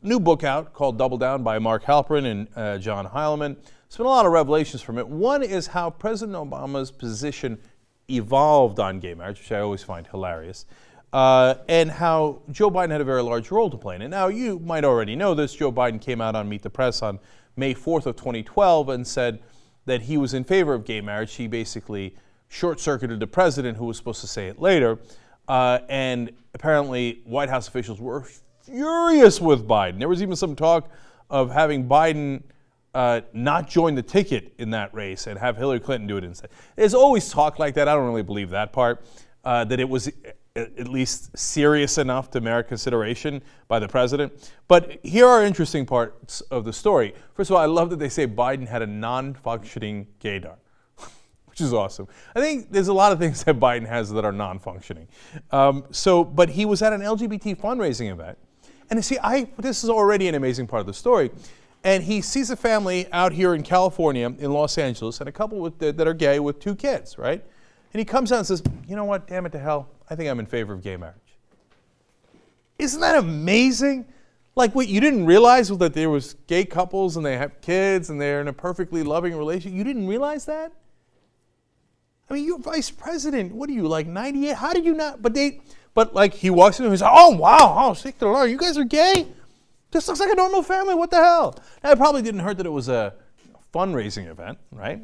new book out called Double Down by Mark Halperin and John Heilemann. There's been a lot of revelations from it. One is how President Obama's position evolved on gay marriage, which I always find hilarious, and how Joe Biden had a very large role to play in it. Now, you might already know this. Joe Biden came out on Meet the Press on May 4th of 2012 and said that he was in favor of gay marriage. He basically short-circuited the president, who was supposed to say it later, and apparently White House officials were furious with Biden. There was even some talk of having Biden not join the ticket in that race and have Hillary Clinton do it instead. There's always talk like that. I don't really believe that part, that it was at least serious enough to merit consideration by the president. But here are interesting parts of the story. First of all, I love that they say Biden had a non-functioning gaydar, which is awesome. I think there's a lot of things that Biden has that are non-functioning. But he was at an LGBT fundraising event. And you see, this is already an amazing part of the story. And he sees a family out here in California, in Los Angeles, and a couple that are gay with 2 kids, right? And he comes out and says, you know what, damn it to hell, I think I'm in favor of gay marriage. Isn't that amazing? Like, what, you didn't realize that there was gay couples and they have kids and they're in a perfectly loving relationship? You didn't realize that? I mean, you're vice president. What are you, like 98? How did you not? But like, he walks in and he's like, oh, wow, oh, sick to the Lord, you guys are gay? This looks like a normal family, what the hell? Now, it probably didn't hurt that it was a fundraising event, right?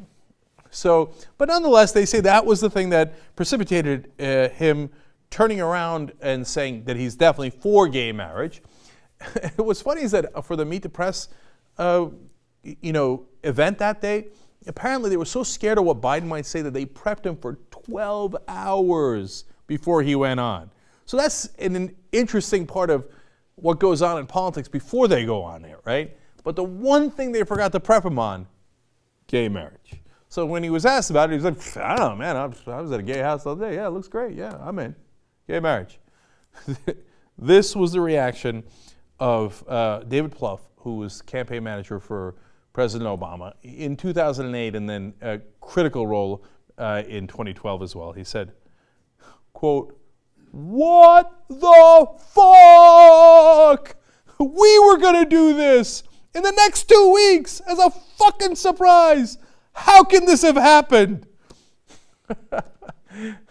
So, but nonetheless, they say that was the thing that precipitated him turning around and saying that he's definitely for gay marriage. What's funny is that for the Meet the Press, event that day, apparently they were so scared of what Biden might say that they prepped him for 12 hours before he went on. So that's an interesting part of what goes on in politics before they go on there, right? But the one thing they forgot to prep him on, gay marriage. So when he was asked about it, he was like, I don't know, man, I was at a gay house the other day. Yeah, it looks great. Yeah, I'm in. Gay marriage. This was the reaction of David Plouffe, who was campaign manager for President Obama in 2008 and then a critical role in 2012 as well. He said, quote, what the fuck? We were going to do this in the next 2 weeks as a fucking surprise. How can this have happened?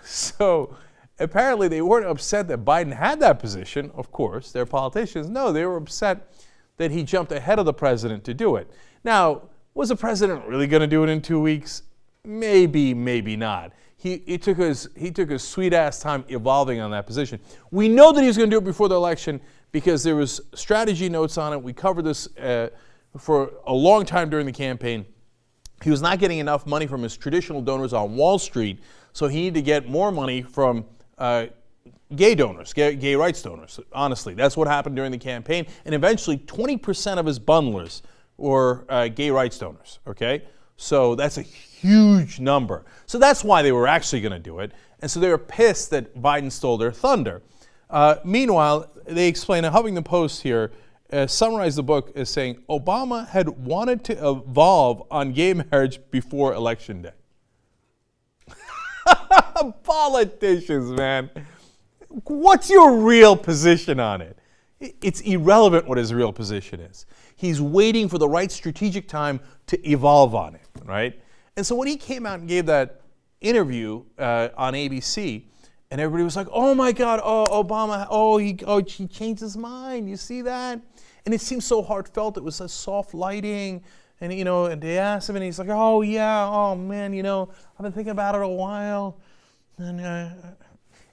So apparently they weren't upset that Biden had that position. Of course, they're politicians. No, they were upset that he jumped ahead of the president to do it. Now, was the president really going to do it in 2 weeks? Maybe, maybe not. He took his sweet ass time evolving on that position. We know that he was going to do it before the election because there was strategy notes on it. We covered this for a long time during the campaign. He was not getting enough money from his traditional donors on Wall Street, so he needed to get more money from gay donors, gay rights donors. Honestly, that's what happened during the campaign. And eventually, 20% of his bundlers were gay rights donors, okay? So that's a huge number. So that's why they were actually going to do it. And so they were pissed that Biden stole their thunder. Meanwhile, they explain, Huffington Post here summarized the book as saying Obama had wanted to evolve on gay marriage before Election Day. Politicians, man. What's your real position on it? It's irrelevant what his real position is. He's waiting for the right strategic time to evolve on it, right? And so when he came out and gave that interview on ABC, and everybody was like, "Oh my God, Obama, he changed his mind. You see that?" And it seemed so heartfelt. It was a soft lighting, and and they asked him, and he's like, "Oh yeah, oh man, I've been thinking about it a while."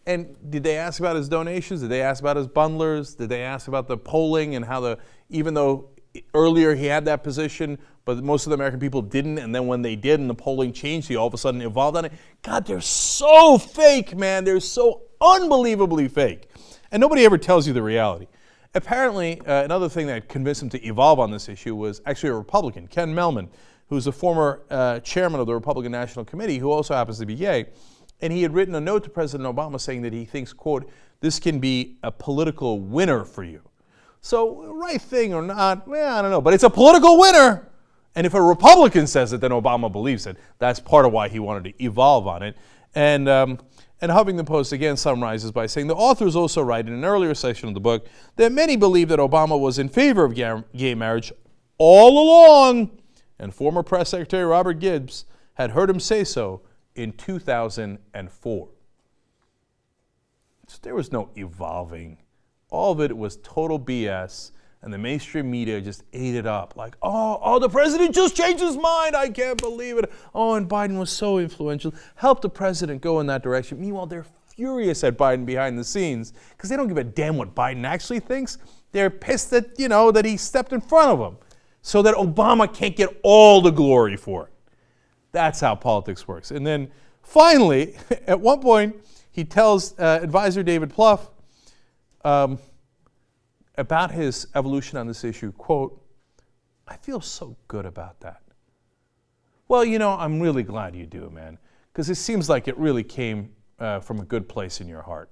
And did they ask about his donations? Did they ask about his bundlers? Did they ask about the polling and how even though earlier he had that position, but most of the American people didn't, and then when they did and the polling changed, he all of a sudden evolved on it? God, they're so fake, man. They're so unbelievably fake. And nobody ever tells you the reality. Apparently, another thing that convinced him to evolve on this issue was actually a Republican, Ken Mehlman, who's a former chairman of the Republican National Committee, who also happens to be gay. And he had written a note to President Obama saying that he thinks, quote, this can be a political winner for you. So, right thing or not, well, I don't know, but it's a political winner. And if a Republican says it, then Obama believes it. That's part of why he wanted to evolve on it. And Huffington Post again summarizes by saying the authors also write in an earlier section of the book that many believe that Obama was in favor of gay marriage all along, and former press secretary Robert Gibbs had heard him say so in 2004. So there was no evolving. All of it was total BS, and the mainstream media just ate it up. Like, oh, the president just changed his mind. I can't believe it. Oh, and Biden was so influential. Helped the president go in that direction. Meanwhile, they're furious at Biden behind the scenes because they don't give a damn what Biden actually thinks. They're pissed that, that he stepped in front of them so that Obama can't get all the glory for it. That's how politics works. And then finally, at one point, he tells advisor David Plouffe about his evolution on this issue, quote, "I feel so good about that." Well, I'm really glad you do, man, because it seems like it really came from a good place in your heart.